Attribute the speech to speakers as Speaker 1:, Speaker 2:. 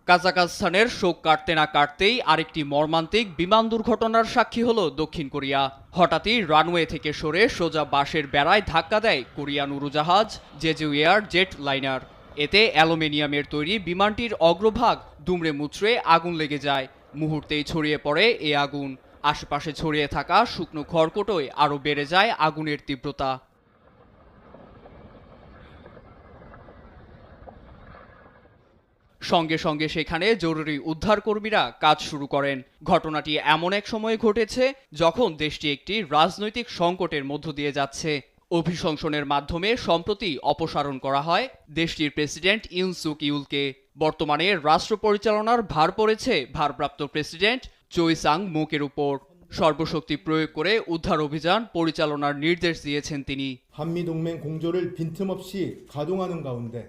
Speaker 1: কাজাকস্তানের শোক কাটতে না কাটতেই আরেকটি মর্মান্তিক বিমান দুর্ঘটনার সাক্ষী হলো দক্ষিণ কোরিয়া। হঠাৎই রানওয়ে থেকে সরে সোজা বাঁশের বেড়ায় ধাক্কা দেয় কোরিয়ান উড়োজাহাজ জেজু এয়ার জেট লাইনার। এতে অ্যালুমিনিয়ামের তৈরি বিমানটির অগ্রভাগ দুমড়ে মুচড়ে আগুন লেগে যায়। মুহূর্তেই ছড়িয়ে পড়ে এ আগুন। আশেপাশে ছড়িয়ে থাকা শুকনো খড়কুটোয় আরও বেড়ে যায় আগুনের তীব্রতা। সঙ্গে সঙ্গে সেখানে জরুরি উদ্ধারকর্মীরা কাজ শুরু করেন। ঘটনাটি এমন এক সময়ে ঘটেছে যখন দেশটি একটি রাজনৈতিক সংকটের মধ্য দিয়ে যাচ্ছে। অভিশংসনের মাধ্যমে সম্প্রতি অপসারণ করা হয় দেশটির প্রেসিডেন্ট ইউন সুক ইউলকে। বর্তমানে রাষ্ট্র পরিচালনার ভার পড়েছে ভারপ্রাপ্ত প্রেসিডেন্ট চোই সাং মুকের উপর। সর্বশক্তি প্রয়োগ করে উদ্ধার অভিযান পরিচালনার নির্দেশ দিয়েছেন তিনি।
Speaker 2: 한미 동맹 공조를 빈틈없이 가동하는 가운데